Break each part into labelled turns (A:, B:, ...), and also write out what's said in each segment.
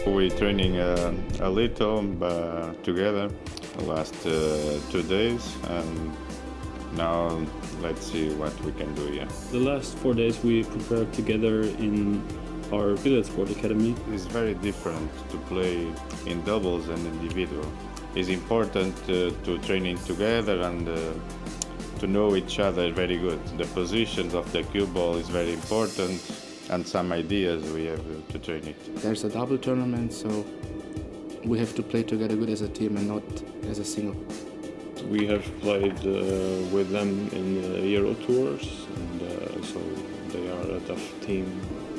A: We're training a little together the last 2 days, and now let's see what we can do here.
B: The last 4 days we prepared together in our billiard sport academy.
A: It's very different to play in doubles and individual. It's important to training together and to know each other very good. The positions of the cue ball is very important, and some ideas we have to train it.
C: There's a double tournament, so we have to play together good as a team and not as a single.
B: We have played with them in Euro tours, and so they are a tough team.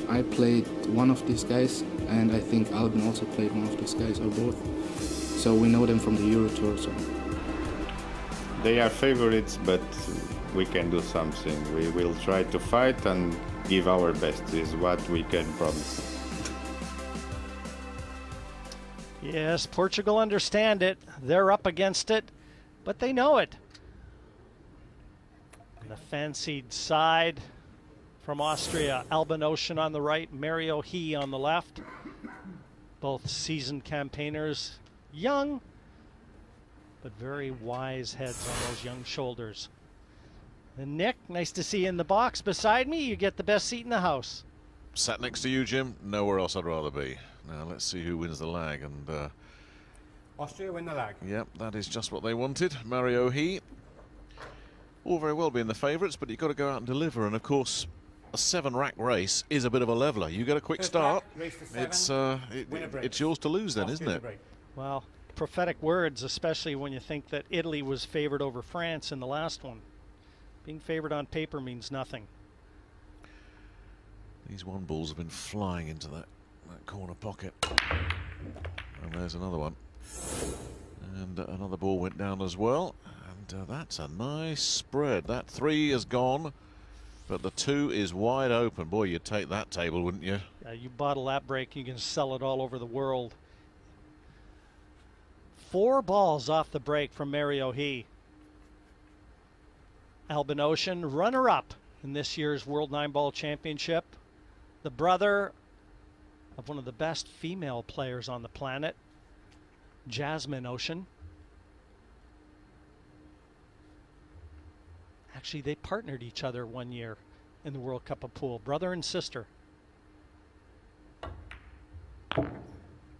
C: I played one of these guys, and I think Albin also played one of these guys, or both. So we know them from the Euro tour. So
A: they are favorites, but we can do something. We will try to fight and give our best, is what we can promise.
D: Yes, Portugal understand it. They're up against it, but they know it. The fancied side from Austria, Albin Ouschan on the right, Mario He on the left. Both seasoned campaigners, young, but very wise heads on those young shoulders. And Nick, nice to see you in the box beside me. You get the best seat in the house.
E: Sat next to you, Jim. Nowhere else I'd rather be. Now let's see who wins the lag. And
F: Austria win the lag.
E: Yep, that is just what they wanted. Mario He. All very well being the favourites, but you've got to go out and deliver. And of course, a 7-rack race is a bit of a leveller. You get a quick start. It's yours to lose then, isn't it?
D: Well, prophetic words, especially when you think that Italy was favoured over France in the last one. Being favoured on paper means nothing.
E: These one balls have been flying into that corner pocket. And there's another one. And another ball went down as well. And that's a nice spread. That 3 is gone, but the 2 is wide open. Boy, you'd take that table, wouldn't you?
D: Yeah, you bottle that break, you can sell it all over the world. 4 balls off the break from Mario He. Albin Ouschan, runner-up in this year's World 9-Ball Championship. The brother of one of the best female players on the planet, Jasmine Ouschan. Actually, they partnered each other one year in the World Cup of Pool, brother and sister.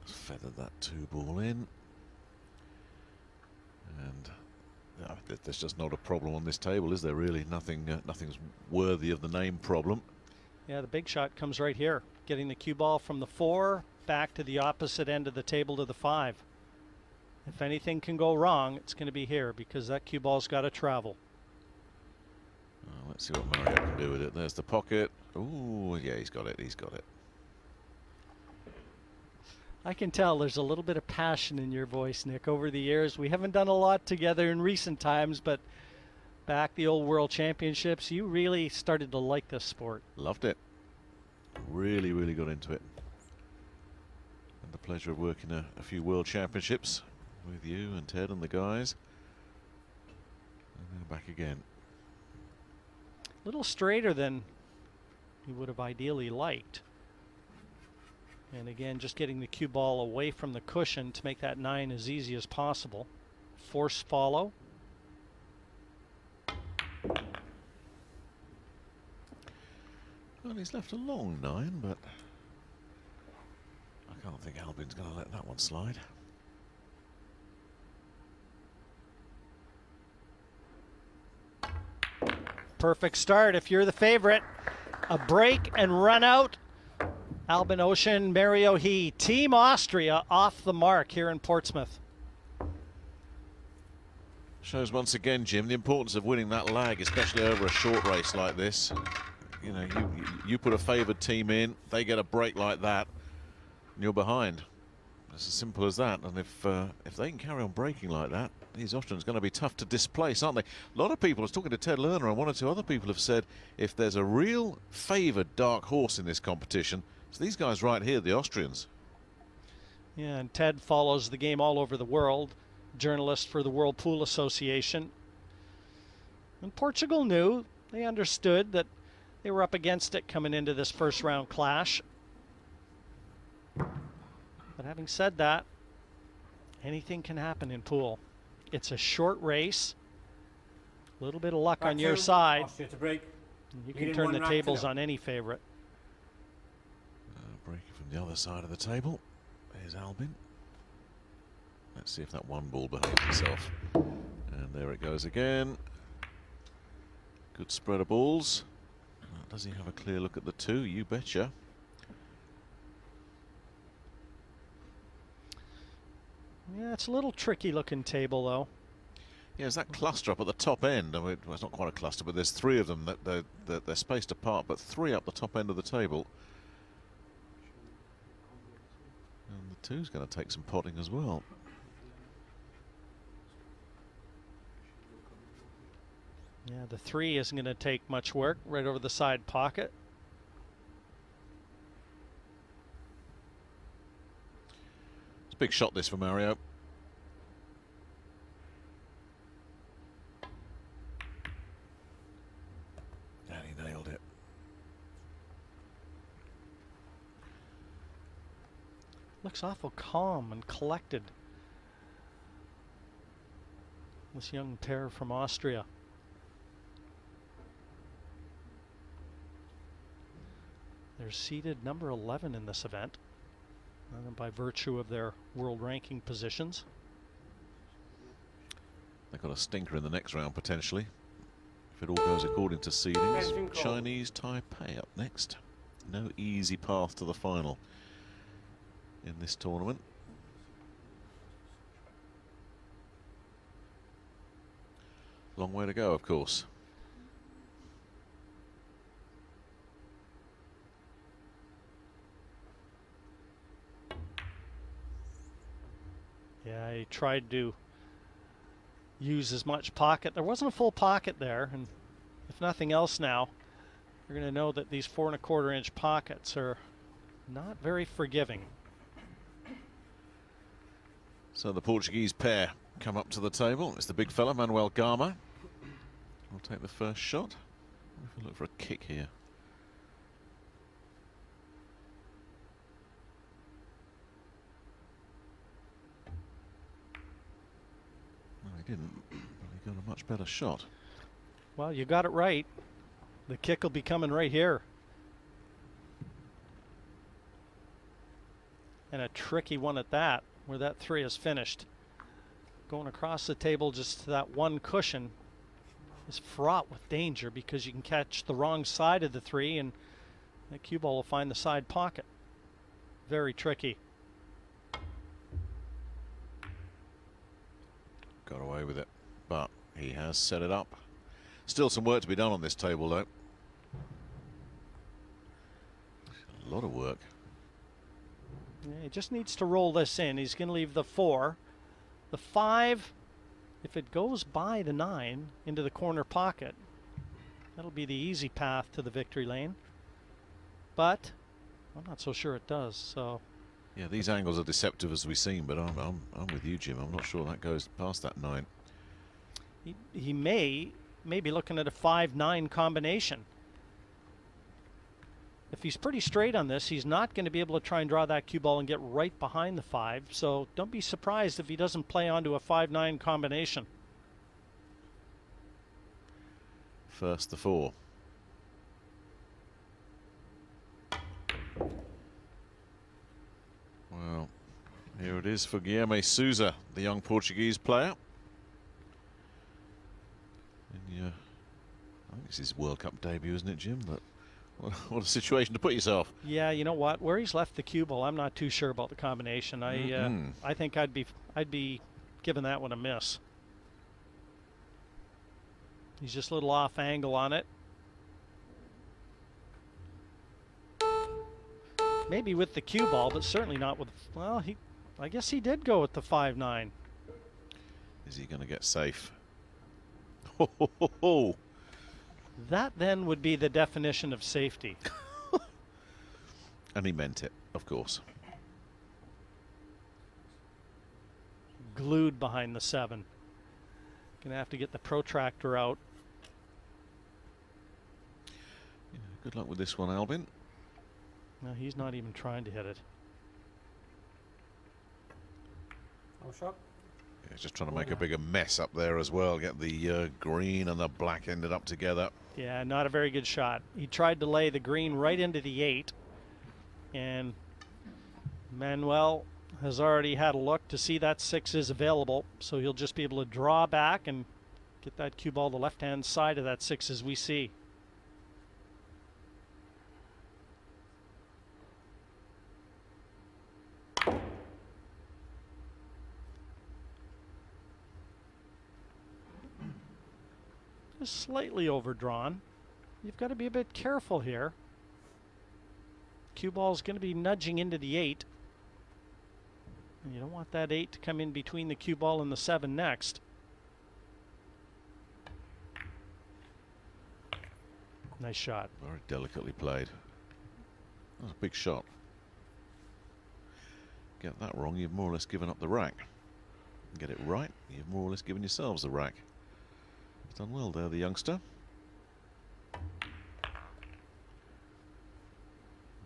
E: Feathered that 2-ball in. And there's just not a problem on this table, is there really? Nothing's worthy of the name problem.
D: Yeah, the big shot comes right here, getting the cue ball from the 4 back to the opposite end of the table to the 5. If anything can go wrong, it's going to be here, because that cue ball's got to travel.
E: Let's see what Mario can do with it. There's the pocket. Ooh, yeah, he's got it. He's got it.
D: I can tell there's a little bit of passion in your voice, Nick, over the years. We haven't done a lot together in recent times, but back the old World Championships, you really started to like this sport.
E: Loved it. Really, really got into it. And the pleasure of working a few World Championships with you and Ted and the guys. And then back again.
D: A little straighter than you would have ideally liked. And again, just getting the cue ball away from the cushion to make that 9 as easy as possible. Force follow.
E: Well, he's left a long 9, but I can't think Albin's going to let that one slide.
D: Perfect start if you're the favorite. A break and run out. Albin Ouschan, Mario He. Team Austria off the mark here in Portsmouth.
E: Shows once again, Jim, the importance of winning that lag, especially over a short race like this. You know, you put a favoured team in, they get a break like that, and you're behind. It's as simple as that. And if they can carry on breaking like that, these Austrians are going to be tough to displace, aren't they? A lot of people, I was talking to Ted Lerner, and 1 or 2 other people have said if there's a real favoured dark horse in this competition, it's these guys right here, the Austrians.
D: Yeah, and Ted follows the game all over the world, journalist for the World Pool Association. And Portugal knew, they understood that they were up against it coming into this first round clash. But having said that, anything can happen in pool. It's a short race. A little bit of luck
F: Back
D: on your
F: two,
D: side.
F: Austria to break.
D: You can
F: Leading
D: turn
F: one
D: the
F: rack to
D: tables
F: go.
D: on any favorite.
E: Breaking from the other side of the table. There's Albin. Let's see if that one ball behaves itself. And there it goes again. Good spread of balls. Does he have a clear look at the two? You betcha.
D: Yeah, it's a little tricky looking table though.
E: Yeah, there's that cluster up at the top end. I mean, well, it's not quite a cluster, but there's three of them that they're spaced apart, but three up the top end of the table. And the two's going to take some potting as well.
D: Yeah, the 3 isn't going to take much work. Right over the side pocket.
E: It's a big shot this for Mario. And he nailed it.
D: Looks awful calm and collected. This young pair from Austria. They're seeded number 11 in this event, by virtue of their world ranking positions.
E: They've got a stinker in the next round potentially, if it all goes according to seedings. Chinese Taipei up next. No easy path to the final in this tournament. Long way to go, of course.
D: Yeah, I tried to use as much pocket. There wasn't a full pocket there, and if nothing else now, you're going to know that these 4 1/4 inch pockets are not very forgiving.
E: So the Portuguese pair come up to the table. It's the big fella, Manuel Gama. Will take the first shot. If we look for a kick here. No, he didn't. But he got a much better shot.
D: Well, you got it right. The kick will be coming right here. And a tricky one at that, where that 3 is finished. Going across the table just to that one cushion is fraught with danger because you can catch the wrong side of the 3 and the cue ball will find the side pocket. Very tricky.
E: Got away with it, but he has set it up. Still some work to be done on this table, though. A lot of work.
D: Yeah, he just needs to roll this in. He's going to leave the 4. The 5, if it goes by the 9 into the corner pocket, that'll be the easy path to the victory lane. But I'm not so sure it does. So
E: yeah, these angles are deceptive as we've seen, but I'm with you, Jim. I'm not sure that goes past that 9.
D: he may be looking at a 5-9 combination. If he's pretty straight on this, he's not going to be able to try and draw that cue ball and get right behind the 5. So don't be surprised if he doesn't play onto a 5-9 combination.
E: First the 4. Well, here it is for Guilherme Sousa, the young Portuguese player. And I think this is his World Cup debut, isn't it, Jim? But what a situation to put yourself.
D: Yeah, you know what? Where he's left the cue ball, I'm not too sure about the combination. I think I'd be giving that one a miss. He's just a little off angle on it. Maybe with the cue ball, but certainly not with. Well, I guess he did go with the 5-9.
E: Is he going to get safe? Ho, ho, ho, ho.
D: That then would be the definition of safety.
E: And he meant it, of course.
D: Glued behind the 7. Gonna have to get the protractor out.
E: Yeah, good luck with this one, Albin.
D: No, he's not even trying to hit it.
F: Ouschan.
E: He's just trying to make a bigger mess up there as well. Get the green and the black ended up together.
D: Yeah, not a very good shot. He tried to lay the green right into the 8, and Manuel has already had a look to see that 6 is available, so he'll just be able to draw back and get that cue ball the left-hand side of that 6 as we see. Just slightly overdrawn. You've got to be a bit careful here. Cue ball is going to be nudging into the 8. And you don't want that 8 to come in between the cue ball and the 7 next. Nice shot.
E: Very delicately played. That was a big shot. Get that wrong, you've more or less given up the rack. Get it right, you've more or less given yourselves the rack. He's done well there, the youngster.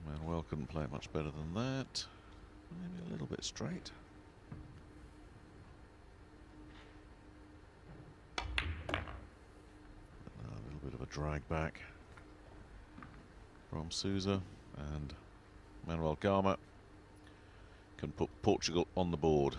E: Manuel couldn't play it much better than that. Maybe a little bit straight. A little bit of a drag back from Sousa, and Manuel Gama can put Portugal on the board.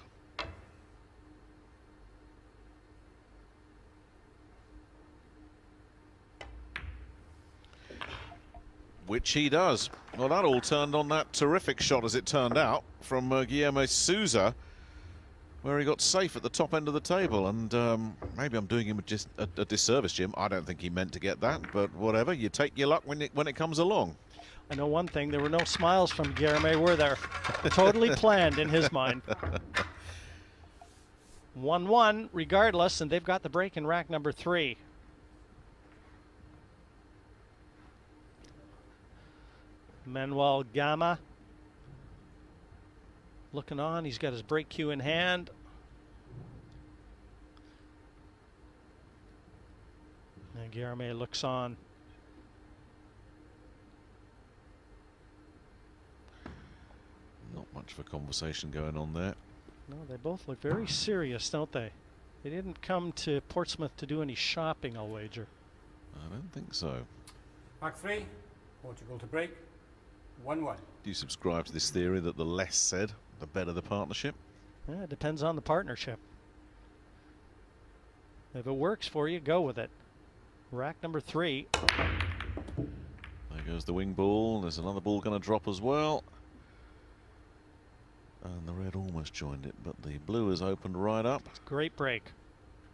E: Which he does. Well, that all turned on that terrific shot, as it turned out, from Guilherme Sousa, where he got safe at the top end of the table. And maybe I'm doing him just a disservice, Jim. I don't think he meant to get that, but whatever. You take your luck when it comes along.
D: I know one thing, there were no smiles from Guilherme, were there? Totally planned in his mind. 1-1 regardless, and they've got the break in rack number 3. Manuel Gama looking on. He's got his break cue in hand. And Guilherme looks on.
E: Not much of a conversation going on there.
D: No, they both look very serious, don't they? They didn't come to Portsmouth to do any shopping, I'll wager.
E: I don't think so.
F: Rack 3, Portugal to break. 1-1.
E: Do you subscribe to this theory that the less said, the better the partnership?
D: Yeah, it depends on the partnership. If it works for you, go with it. Rack number 3.
E: There goes the wing ball. There's another ball going to drop as well. And the red almost joined it, but the blue has opened right up.
D: Great break.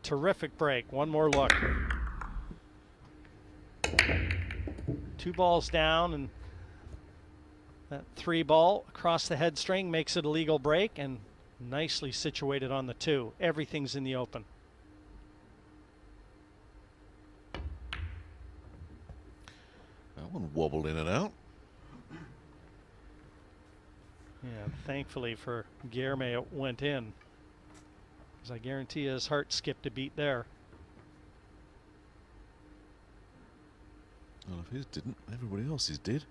D: Terrific break. One more look. 2 balls down, and that 3 ball across the head string makes it a legal break, and nicely situated on the 2. Everything's in the open.
E: That one wobbled in and out.
D: Yeah, thankfully for Guilherme it went in, because I guarantee his heart skipped a beat there.
E: Well, if his didn't, everybody else's did.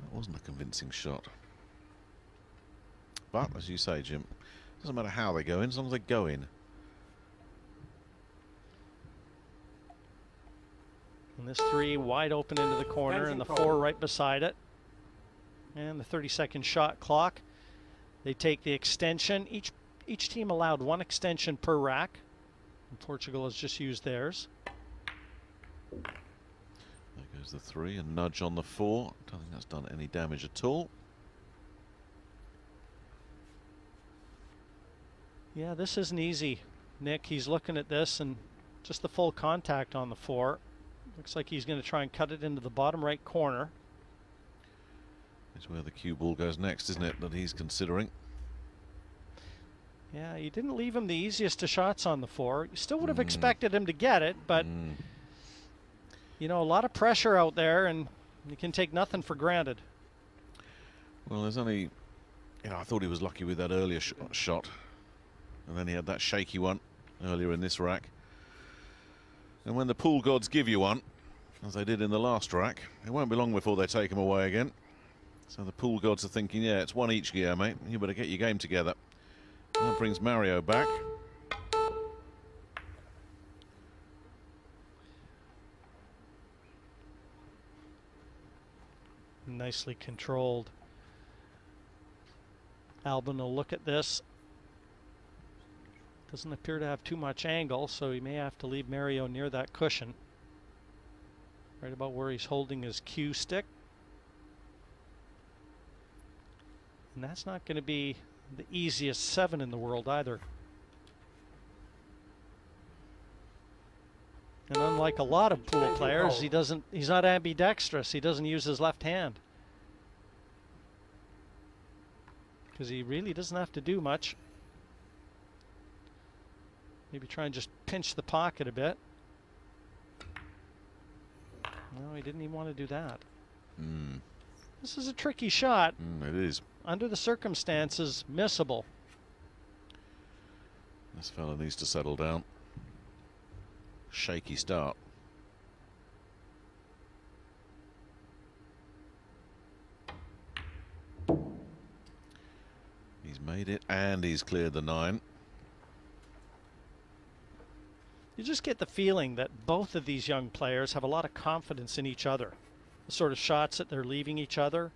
E: That wasn't a convincing shot. But, as you say, Jim, doesn't matter how they go in, as long as they go in.
D: And this 3 wide open into the corner, and the 4 right beside it. And the 30-second shot clock. They take the extension. Each team allowed 1 extension per rack. And Portugal has just used theirs.
E: There goes the 3, a nudge on the 4. Don't think that's done any damage at all.
D: Yeah, this isn't easy, Nick. He's looking at this, and just the full contact on the 4. Looks like he's going to try and cut it into the bottom right corner.
E: It's where the cue ball goes next, isn't it, that he's considering.
D: Yeah, you didn't leave him the easiest of shots on the 4. You still would have expected him to get it, but you know, a lot of pressure out there, and you can take nothing for granted.
E: Well, there's only, you know, I thought he was lucky with that earlier shot, and then he had that shaky one earlier in this rack. And when the pool gods give you one, as they did in the last rack, it won't be long before they take him away again. So the pool gods are thinking, yeah, it's 1 each, Guilherme. You better get your game together. That brings Mario back.
D: Nicely controlled. Albin will look at this. Doesn't appear to have too much angle, so he may have to leave Mario near that cushion. Right about where he's holding his cue stick. And that's not going to be the easiest 7 in the world either. And unlike a lot of pool players, he's not ambidextrous. He doesn't use his left hand. Because he really doesn't have to do much. Maybe try and just pinch the pocket a bit. No, he didn't even want to do that. This is a tricky shot.
E: It is.
D: Under the circumstances, missable.
E: This fella needs to settle down. Shaky start. He's made it and he's cleared the 9.
D: You just get the feeling that both of these young players have a lot of confidence in each other. The sort of shots that they're leaving each other.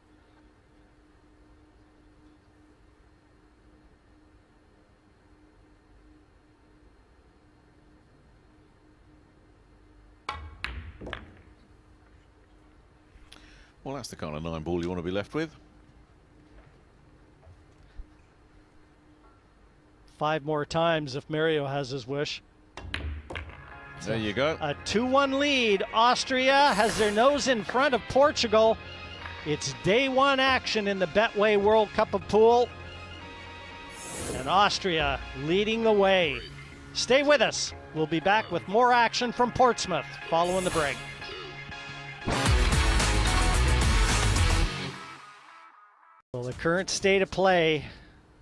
E: Well, that's the kind of 9 ball you want to be left with.
D: 5 more times if Mario has his wish.
E: There you go.
D: A 2-1 lead. Austria has their nose in front of Portugal. It's day 1 action in the Betway World Cup of Pool. And Austria leading the way. Stay with us. We'll be back with more action from Portsmouth following the break. Well, the current state of play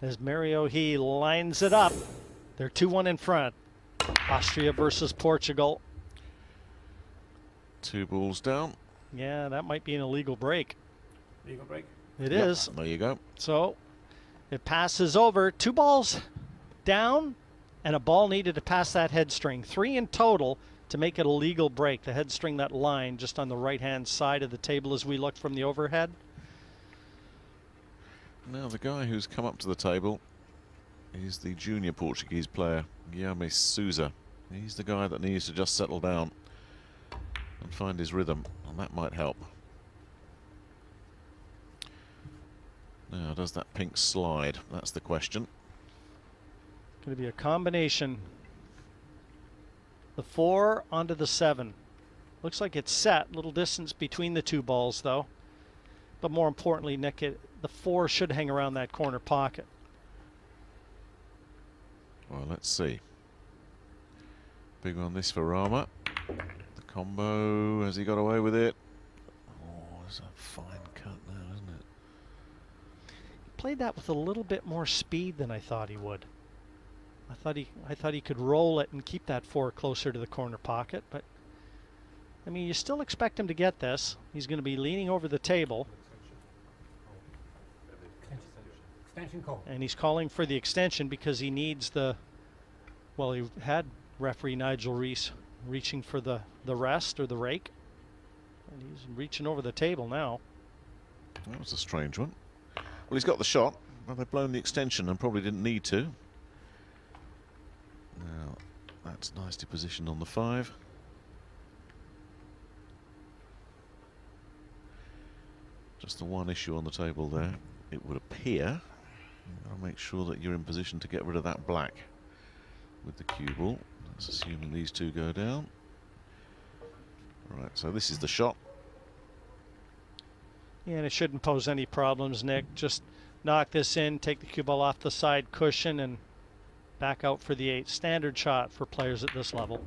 D: as Mario he lines it up. They're 2-1 in front. Austria versus Portugal.
E: 2 balls down.
D: Yeah, that might be an illegal break.
F: Legal break.
D: It is.
E: There you go.
D: So it passes over. 2 balls down and a ball needed to pass that head string. 3 in total to make it a legal break. The head string, that line just on the right-hand side of the table as we look from the overhead.
E: Now the guy who's come up to the table is the junior Portuguese player, Guilherme Sousa. He's the guy that needs to just settle down and find his rhythm, and that might help. Now, does that pink slide? That's the question.
D: Going to be a combination. The 4 onto the 7. Looks like it's set. Little distance between the 2 balls, though. But more importantly, Nick, the 4 should hang around that corner pocket.
E: Well, let's see. Big one this for Rama. The combo, has he got away with it? Oh, it's a fine cut now, isn't it?
D: He played that with a little bit more speed than I thought he would. I thought he could roll it and keep that 4 closer to the corner pocket, but I mean, you still expect him to get this. He's going to be leaning over the table.
F: Extension call.
D: And he's calling for the extension because he needs the, well, he had referee Nigel Reese reaching for the rest or the rake. And he's reaching over the table now.
E: That was a strange one. Well, he's got the shot. Well, they've blown the extension and probably didn't need to. Now, that's nicely positioned on the 5. Just the one issue on the table there. It would appear. I'll make sure that you're in position to get rid of that black with the cue ball. That's assuming these 2 go down. Right, so this is the shot.
D: Yeah, and it shouldn't pose any problems, Nick. Just knock this in, take the cue ball off the side cushion, and back out for the 8. Standard shot for players at this level.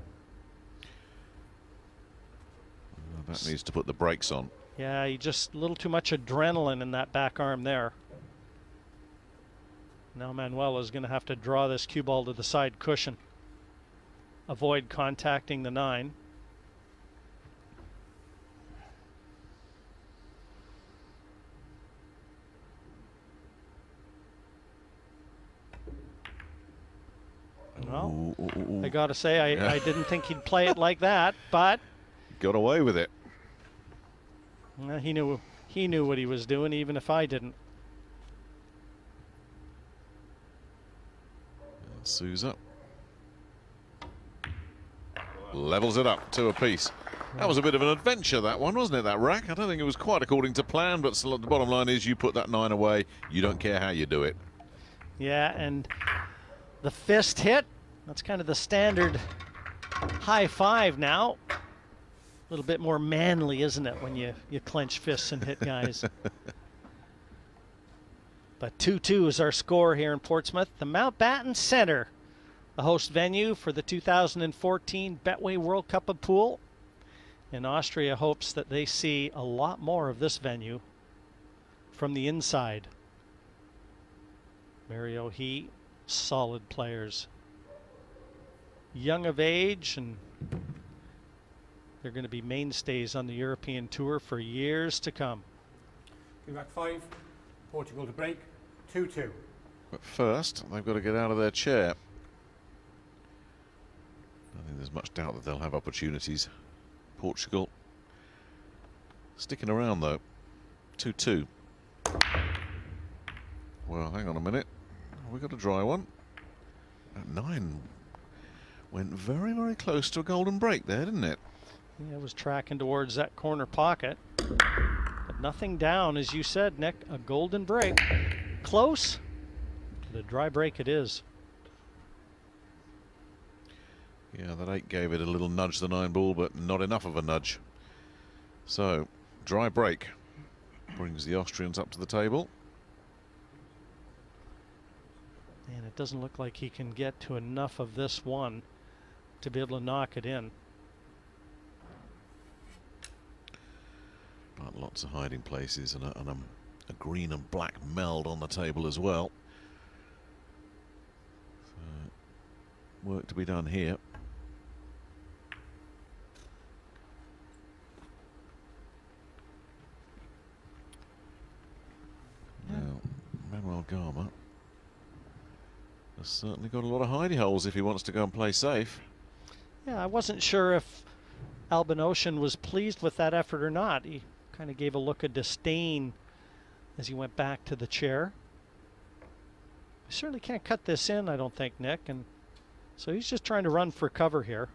E: That needs to put the brakes on.
D: Yeah, he just a little too much adrenaline in that back arm there. Now Manuela's going to have to draw this cue ball to the side cushion. Avoid contacting the 9. Well,
E: Ooh, ooh, ooh.
D: I got to say, I didn't think he'd play it like that, but
E: Got away with it.
D: he knew what he was doing, even if I didn't.
E: And Sousa levels it up, 2 apiece. That was a bit of an adventure, that one, wasn't it, that rack? I don't think it was quite according to plan, but the bottom line is you put that 9 away, you don't care how you do it.
D: Yeah, and the fist hit, that's kind of the standard high five now. A little bit more manly, isn't it, when you clench fists and hit guys. But 2-2 is our score here in Portsmouth. The Mountbatten Centre, the host venue for the 2014 Betway World Cup of Pool. And Austria hopes that they see a lot more of this venue from the inside. Mario He, solid players. Young of age, and they're going to be mainstays on the European Tour for years to come.
F: Give back 5. Portugal to break. 2-2.
E: But first, they've got to get out of their chair. I think there's much doubt that they'll have opportunities. Portugal sticking around though. 2-2. Well, hang on a minute. We got a dry one. That 9 went very, very close to a golden break there, didn't it?
D: Yeah, it was tracking towards that corner pocket. But nothing down, as you said, Nick. A golden break. Close. The dry break it is.
E: Yeah, that 8 gave it a little nudge, the 9 ball, but not enough of a nudge. So, dry break brings the Austrians up to the table.
D: And it doesn't look like he can get to enough of this one to be able to knock it in.
E: But lots of hiding places and a green and black meld on the table as well. So, work to be done here. Now, Manuel Gama has certainly got a lot of hidey holes if he wants to go and play safe.
D: Yeah, I wasn't sure if Albin Ouschan was pleased with that effort or not. He kind of gave a look of disdain as he went back to the chair. We certainly can't cut this in, I don't think, Nick. And so he's just trying to run for cover here.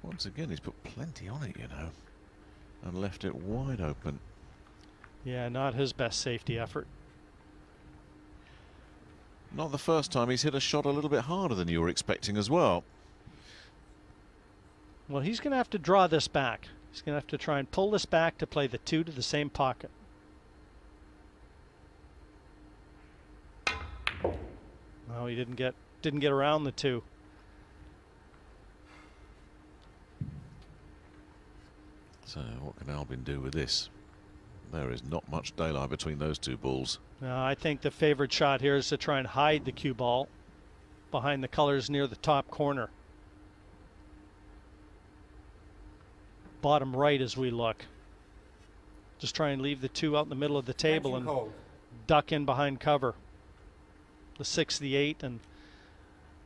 E: Once again, he's put plenty on it, you know, and left it wide open.
D: Yeah, not his best safety effort.
E: Not the first time he's hit a shot a little bit harder than you were expecting as well.
D: Well, he's going to have to draw this back. He's going to have to try and pull this back to play the 2 to the same pocket. No, he didn't get around the 2.
E: So what can Albin do with this? There is not much daylight between those 2 balls.
D: I think the favorite shot here is to try and hide the cue ball behind the colors near the top corner. Bottom right as we look. Just try and leave the 2 out in the middle of the table and duck in behind cover. The 6, the 8, and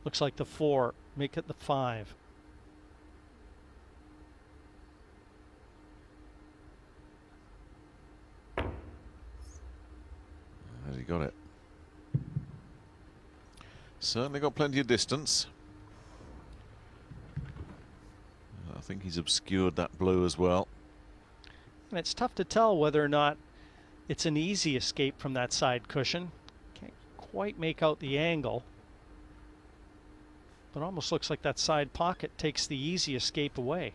D: looks like the 4. Make it the 5.
E: Has he got it? Certainly got plenty of distance. I think he's obscured that blue as well.
D: And it's tough to tell whether or not it's an easy escape from that side cushion. Can't quite make out the angle. But almost looks like that side pocket takes the easy escape away.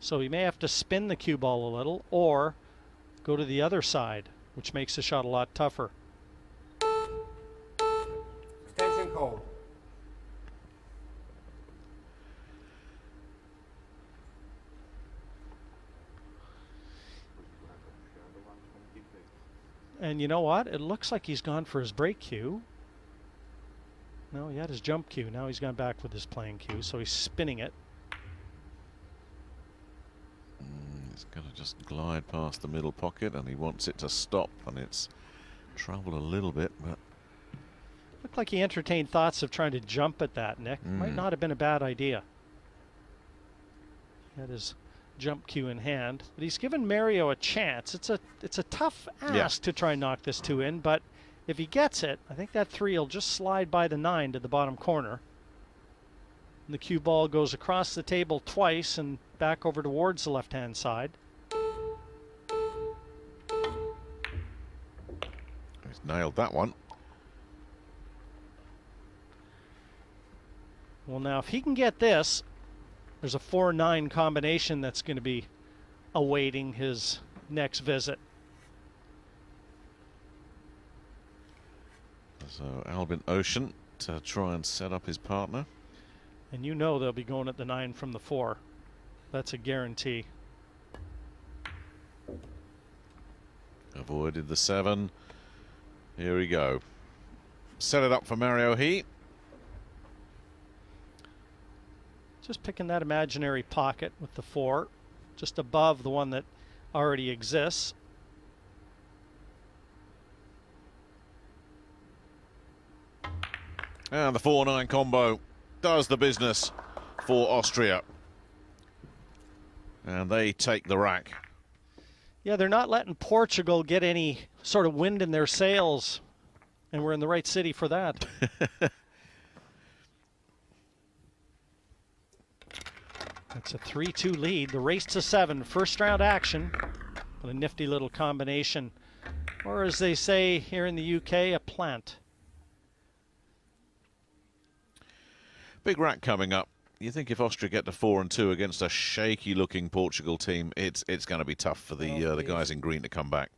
D: So he may have to spin the cue ball a little or go to the other side, which makes the shot a lot tougher.
F: Extension call.
D: And you know what? It looks like he's gone for his break cue. No, he had his jump cue. Now he's gone back with his playing cue, so he's spinning it.
E: It's going to just glide past the middle pocket, and he wants it to stop, and it's trouble a little bit, but
D: Looked like he entertained thoughts of trying to jump at that, Nick. Might not have been a bad idea. He had his jump cue in hand, but he's given Mario a chance. It's a tough ask to try and knock this 2 in, but if he gets it, I think that 3 will just slide by the 9 to the bottom corner. And the cue ball goes across the table twice and back over towards the left-hand side.
E: He's nailed that one.
D: Well, now if he can get this, there's a 4-9 combination that's going to be awaiting his next visit.
E: So Albin Ouschan to try and set up his partner.
D: And you know they'll be going at the 9 from the 4. That's a guarantee.
E: Avoided the 7. Here we go. Set it up for Mario He.
D: Just picking that imaginary pocket with the 4, just above the one that already exists.
E: And the 4-9 combo does the business for Austria. And they take the rack.
D: Yeah, they're not letting Portugal get any sort of wind in their sails, and we're in the right city for that. It's a 3-2 lead. The race to 7, first round action. What a nifty little combination. Or as they say here in the UK, a plant.
E: Big rack coming up. You think if Austria get to 4-2 against a shaky-looking Portugal team, it's going to be tough for the guys in green to come back.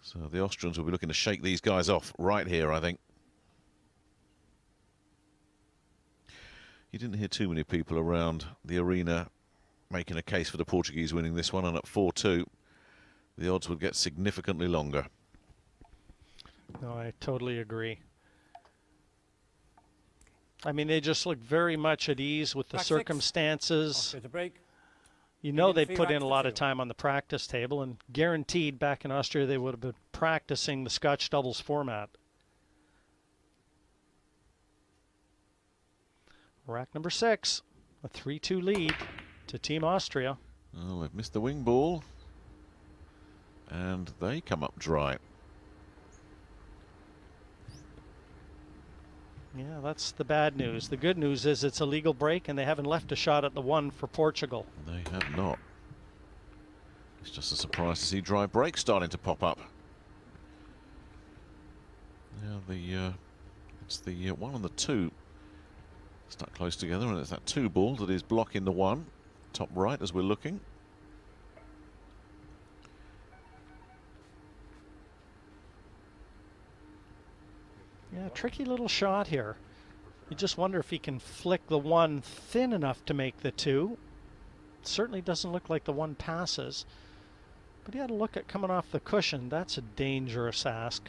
E: So the Austrians will be looking to shake these guys off right here, I think. You didn't hear too many people around the arena making a case for the Portuguese winning this one, and at 4-2, the odds would get significantly longer.
D: No, I totally agree. I mean, they just look very much at ease with the circumstances.
F: Austria to break.
D: You know they
F: Three
D: put in
F: racks
D: a
F: to
D: lot of
F: 2.
D: time on the practice table, and guaranteed back in Austria they would have been practicing the Scotch doubles format. Rack number 6, a 3-2 lead to Team Austria.
E: Oh, they've missed the wing ball, and they come up dry.
D: Yeah, that's the bad news. The good news is it's a legal break, and they haven't left a shot at the 1 for Portugal.
E: They have not. It's just a surprise to see dry breaks starting to pop up. Now it's the 1 and the 2 stuck close together, and it's that 2 ball that is blocking the 1 top right as we're looking.
D: Yeah, tricky little shot here. You just wonder if he can flick the 1 thin enough to make the 2. It certainly doesn't look like the 1 passes. But he had a look at coming off the cushion. That's a dangerous ask.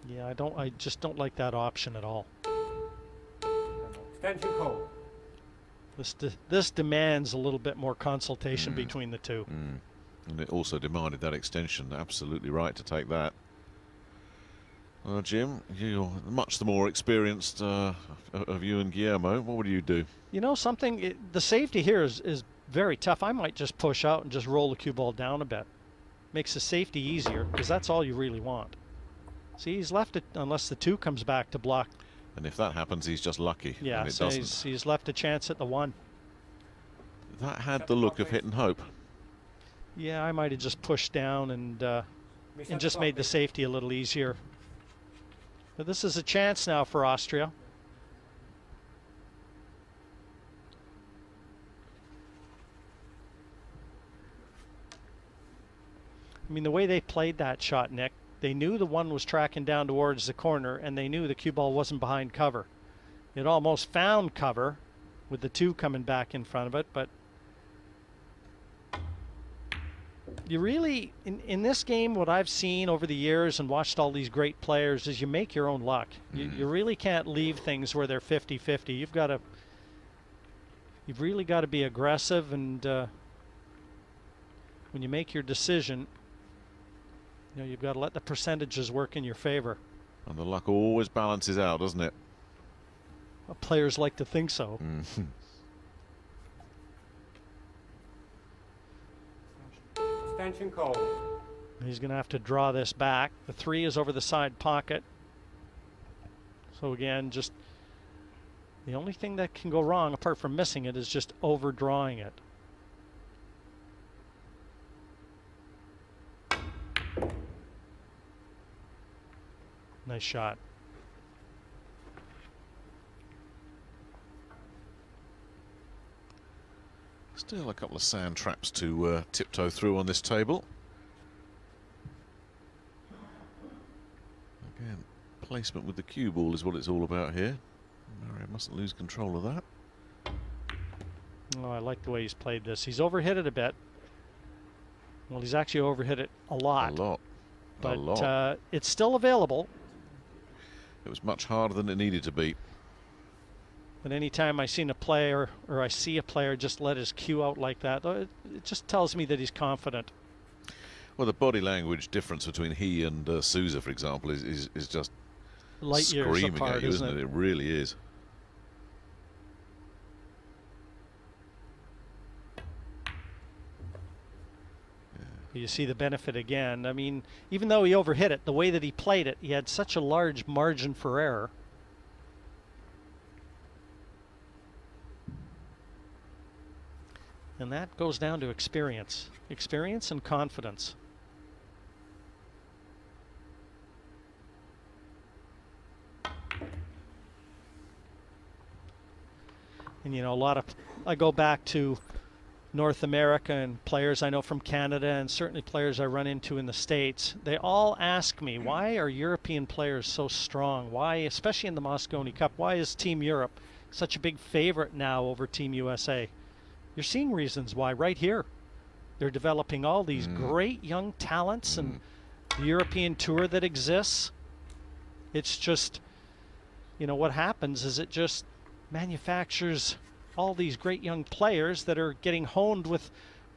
D: Yeah, I just don't like that option at all.
F: Extension call.
D: This demands a little bit more consultation between the 2.
E: And it also demanded that extension. Absolutely right to take that. Well, Jim, you're much the more experienced of you and Guillermo. What would you do?
D: You know something, the safety here is very tough. I might just push out and just roll the cue ball down a bit. Makes the safety easier, because that's all you really want. See, he's left it unless the 2 comes back to block.
E: And if that happens, he's just lucky.
D: Yeah,
E: and it
D: so
E: doesn't.
D: he's left a chance at the 1.
E: That had the look of hit and hope.
D: Yeah, I might have just pushed down and just made the safety a little easier. But this is a chance now for Austria. I mean, the way they played that shot, Nick, they knew the 1 was tracking down towards the corner, and they knew the cue ball wasn't behind cover. It almost found cover with the 2 coming back in front of it, but you really, in this game, what I've seen over the years and watched all these great players is you make your own luck. You really can't leave things where they're 50-50. You've got to you've really got to be aggressive, and when you make your decision, you know, you've got to let the percentages work in your favor.
E: And the luck always balances out, doesn't it?
D: Well, players like to think so.
F: Extension call.
D: He's going to have to draw this back. The 3 is over the side pocket. So again, just the only thing that can go wrong, apart from missing it, is just overdrawing it. Nice shot.
E: Still a couple of sand traps to tiptoe through on this table. Again, placement with the cue ball is what it's all about here. Mario mustn't lose control of that.
D: Oh, I like the way he's played this. He's overhit it a bit. Well, he's actually overhit it a lot.
E: A lot.
D: But
E: a lot.
D: It's still available.
E: It was much harder than it needed to be.
D: But anytime I see a player just let his cue out like that, it just tells me that he's confident.
E: Well, the body language difference between he and Sousa, for example, is just
D: Light years
E: screaming
D: apart,
E: at you, isn't it? It really is.
D: You see the benefit again. I mean, even though he overhit it, the way that he played it, he had such a large margin for error. And that goes down to experience. Experience and confidence. And you know, I go back to North America and players I know from Canada, and certainly players I run into in the States. They all ask me, why are European players so strong? Why, especially in the Moscone Cup, why is Team Europe such a big favorite now over Team USA? You're seeing reasons why right here. They're developing all these great young talents and the European tour that exists. It's just, you know, what happens is it just manufactures all these great young players that are getting honed with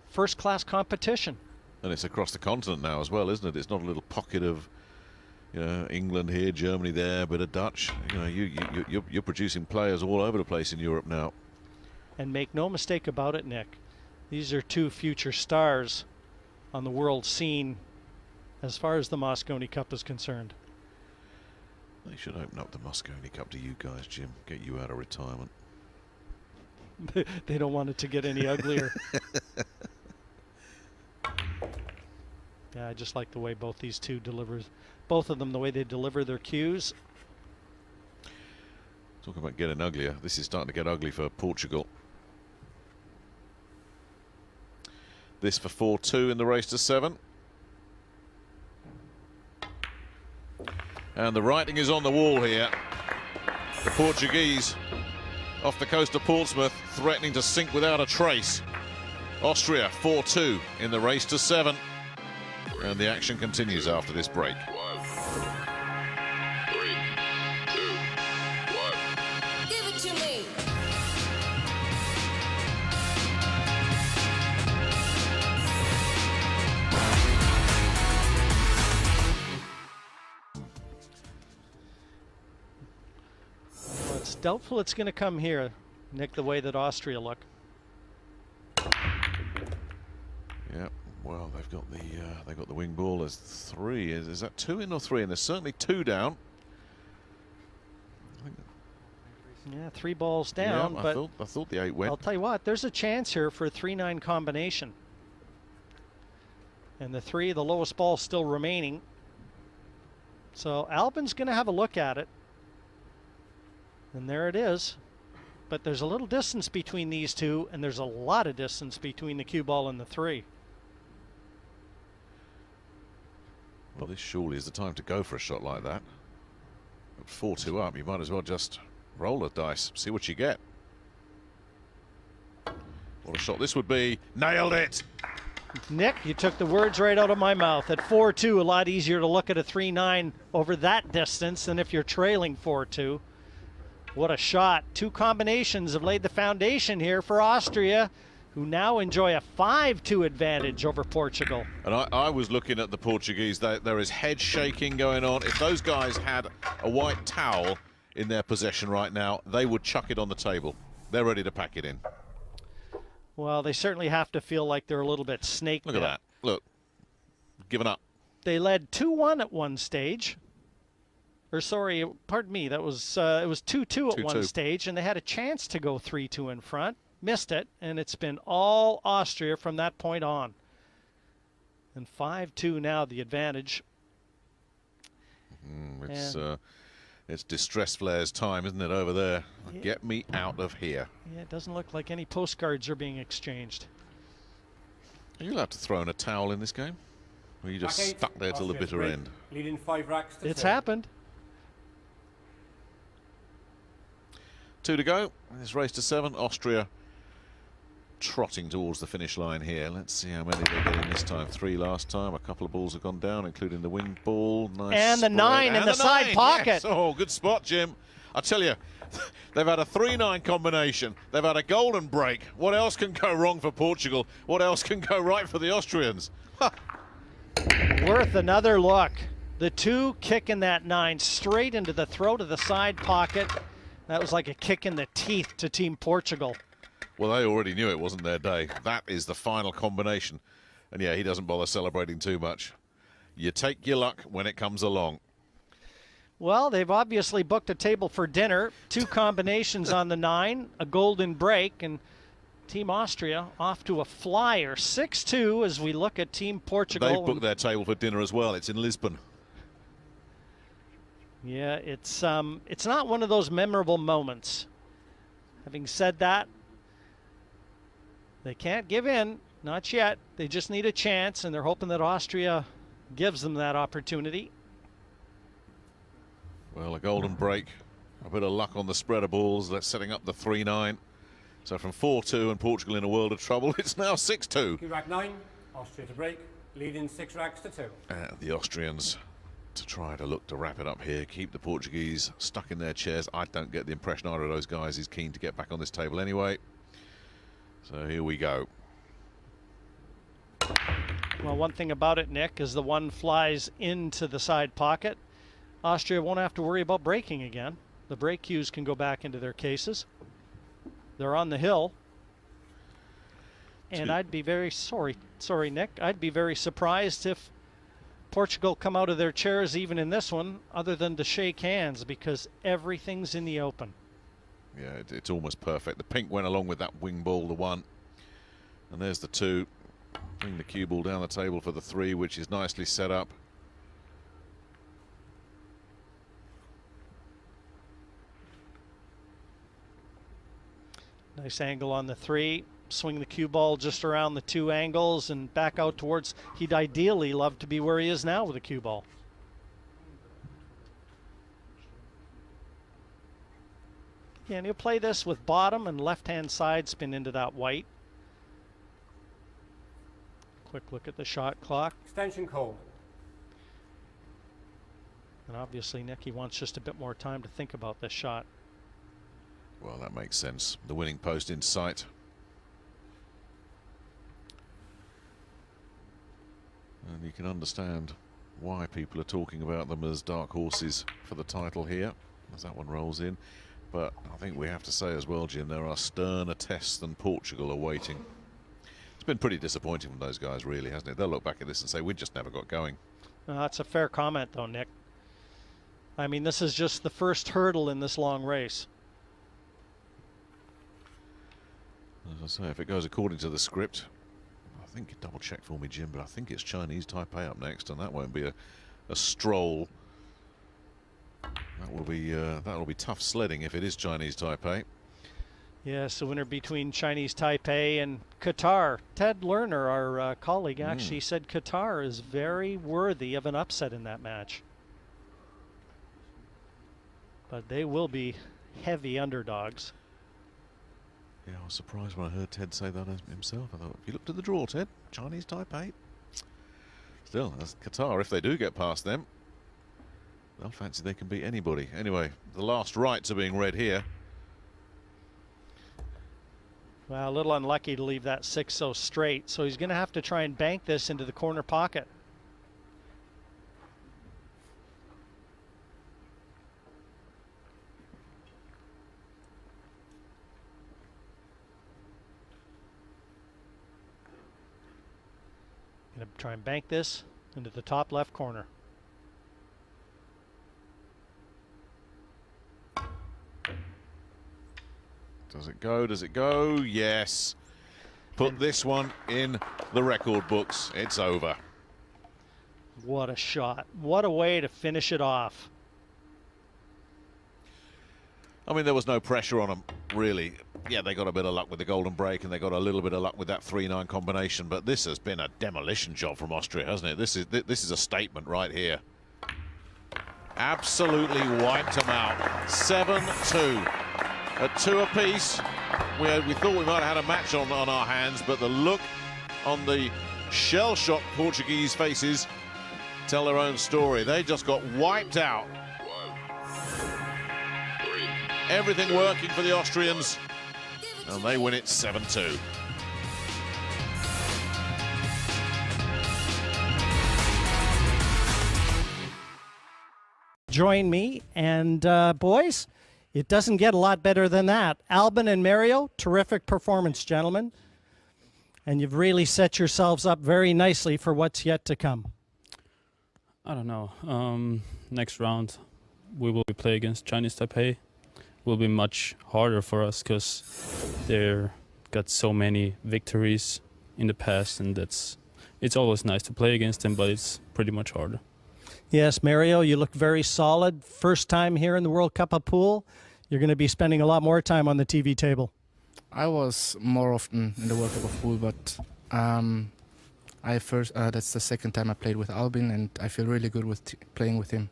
D: first-class competition.
E: And it's across the continent now as well, isn't it? It's not a little pocket of, you know, England here, Germany there, a bit of Dutch. You know, you're producing players all over the place in Europe now.
D: And make no mistake about it, Nick, these are 2 future stars on the world scene as far as the Moscone Cup is concerned.
E: They should open up the Moscone Cup to you guys, Jim. Get you out of retirement.
D: They don't want it to get any uglier. Yeah, I just like the way both these two both of them, the way they deliver their cues.
E: Talking about getting uglier, this is starting to get ugly for Portugal. This for 4-2 in the race to 7. And the writing is on the wall here. The Portuguese off the coast of Portsmouth threatening to sink without a trace. Austria 4-2 in the race to 7. And the action continues after this break.
G: 1, 3, 2, 1. Give it to me.
D: Well, it's doubtful it's going to come here, Nick, the way that Austria look.
E: Yeah, well, they've got the wing ball as 3. Is that 2 in or 3 in? There's certainly 2 down.
D: Yeah, 3 balls down,
E: yeah,
D: but
E: I thought the 8 went.
D: I'll tell you what, there's a chance here for a 3-9 combination. And the 3, the lowest ball still remaining. So Albin's going to have a look at it. And there it is. But there's a little distance between these two, and there's a lot of distance between the cue ball and the 3.
E: Well, this surely is the time to go for a shot like that. At 4-2 up, you might as well just roll the dice, see what you get. What a shot this would be. Nailed it!
D: Nick, you took the words right out of my mouth. At 4-2, a lot easier to look at a 3-9 over that distance than if you're trailing 4-2. What a shot. Two combinations have laid the foundation here for Austria, who now enjoy a 5-2 advantage over Portugal.
E: And I was looking at the Portuguese. There is head shaking going on. If those guys had a white towel in their possession right now, they would chuck it on the table. They're ready to pack it in.
D: Well, they certainly have to feel like they're a little bit snake
E: Look at that. Look. Giving up.
D: They led 2-1 at one stage. Or sorry, pardon me, that was it was 2-2 at one stage, and they had a chance to go 3-2 in front. Missed it, and it's been all Austria from that point on. And 5-2 now, the advantage.
E: It's distress flares time, isn't it, over there? Yeah. Get me out of here.
D: Yeah, it doesn't look like any postcards are being exchanged.
E: Are you allowed to throw in a towel in this game? Or are you just stuck there till the bitter end?
F: Leading 5 racks to
D: It's
F: 2.
D: happened.
E: 2 to go. This race to 7. Austria trotting towards the finish line here. Let's see how many they're getting this time. 3 last time. A couple of balls have gone down, including the wing ball. Nice
D: and the
E: spread.
D: 9 in the side
E: 9,
D: pocket.
E: Yes. Oh, good spot, Jim. I tell you, they've had a 3-9 combination. They've had a golden break. What else can go wrong for Portugal? What else can go right for the Austrians?
D: Worth another look. The 2 kicking that 9 straight into the throat of the side pocket. That was like a kick in the teeth to Team Portugal.
E: Well, they already knew it wasn't their day. That is the final combination. And yeah, he doesn't bother celebrating too much. You take your luck when it comes along.
D: Well, they've obviously booked a table for dinner. 2 combinations on the 9, a golden break, and Team Austria off to a flyer. 6-2 as we look at Team Portugal.
E: They've booked their table for dinner as well. It's in Lisbon.
D: Yeah, it's not one of those memorable moments. Having said that, they can't give in, not yet. They just need a chance, and they're hoping that Austria gives them that opportunity.
E: Well, a golden break, a bit of luck on the spread of balls. That's setting up the 3-9. So from 4-2 and Portugal in a world of trouble, it's now 6-2.
F: Rack 9, Austria to break, leading 6 racks to 2.
E: The Austrians to try to look to wrap it up here, keep the Portuguese stuck in their chairs. I don't get the impression either of those guys is keen to get back on this table anyway. So here we go.
D: Well, one thing about it, Nick, is the 1 flies into the side pocket. Austria won't have to worry about breaking again. The break cues can go back into their cases. They're on the hill. And I'd be very sorry, Nick, I'd be very surprised if Portugal come out of their chairs even in this one, other than to shake hands, because everything's in the open.
E: Yeah, it's almost perfect. The pink went along with that wing ball, the 1. And there's the 2. Bring the cue ball down the table for the 3, which is nicely set up.
D: Nice angle on the 3. Swing the cue ball just around the 2 angles and back out towards. He'd ideally love to be where he is now with a cue ball. Yeah, and he'll play this with bottom and left-hand side spin into that white. Quick look at the shot clock.
F: Extension call.
D: And obviously, Nick, he wants just a bit more time to think about this shot.
E: Well, that makes sense. The winning post in sight. And you can understand why people are talking about them as dark horses for the title here, as that one rolls in. But I think we have to say as well, Jim, there are sterner tests than Portugal awaiting. It's been pretty disappointing from those guys, really, hasn't it? They'll look back at this and say, we just never got going.
D: That's a fair comment, though, Nick. I mean, this is just the first hurdle in this long race.
E: As I say, if it goes according to the script, I think, double check for me, Jim, but I think it's Chinese Taipei up next, and that won't be a stroll. That'll be tough sledding if it is Chinese Taipei.
D: Yes, the winner between Chinese Taipei and Qatar. Ted Lerner, our colleague, actually said Qatar is very worthy of an upset in that match. But they will be heavy underdogs.
E: Yeah, I was surprised when I heard Ted say that himself. I thought, if you looked at the draw, Ted, Chinese Taipei. Still, that's Qatar, if they do get past them, they'll fancy they can beat anybody. Anyway, the last rights are being read here.
D: Well, a little unlucky to leave that 6 so straight, so he's going to have to try and bank this into the corner pocket. Going to try and bank this into the top left corner.
E: Does it go? Does it go? Yes. Put this one in the record books. It's over.
D: What a shot. What a way to finish it off.
E: I mean, there was no pressure on them, really. Yeah, they got a bit of luck with the golden break, and they got a little bit of luck with that 3-9 combination, but this has been a demolition job from Austria, hasn't it? This is a statement right here. Absolutely wiped them out. 7-2. At 2 apiece, we thought we might have had a match on our hands, but the look on the shell-shocked Portuguese faces tell their own story. They just got wiped out. Everything working for the Austrians, and they win it 7-2.
D: Join me, and boys, it doesn't get a lot better than that. Albin and Mario, terrific performance, gentlemen. And you've really set yourselves up very nicely for what's yet to come.
H: I don't know. Next round, we will play against Chinese Taipei. Will be much harder for us because they've got so many victories in the past, and it's always nice to play against them, but it's pretty much harder.
D: Yes, Mario, you look very solid. First time here in the World Cup of Pool. You're going to be spending a lot more time on the TV table.
C: I was more often in the World Cup of Pool, but that's the second time I played with Albin, and I feel really good with playing with him.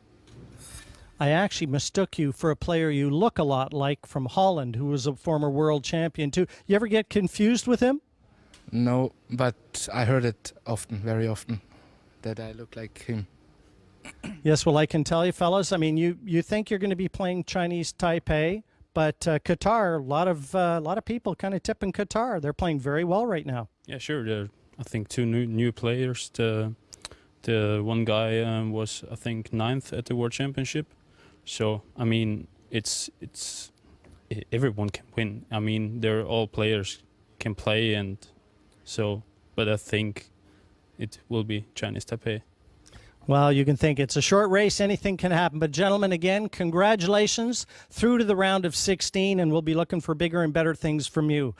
D: I actually mistook you for a player you look a lot like from Holland, who was a former world champion too. You ever get confused with him?
C: No, but I heard it often, very often, that I look like him.
D: Yes, well, I can tell you, fellas, I mean, you think you're going to be playing Chinese Taipei, but Qatar, a lot of people kind of tipping Qatar. They're playing very well right now.
H: Yeah, sure. There are, I think, 2 new players. The one guy was, I think, 9th at the World Championship. So, I mean, it's everyone can win. I mean, they're all players can play, and so, but I think it will be Chinese Taipei.
D: Well, you can think it's a short race, anything can happen. But gentlemen, again, congratulations through to the round of 16, and we'll be looking for bigger and better things from you.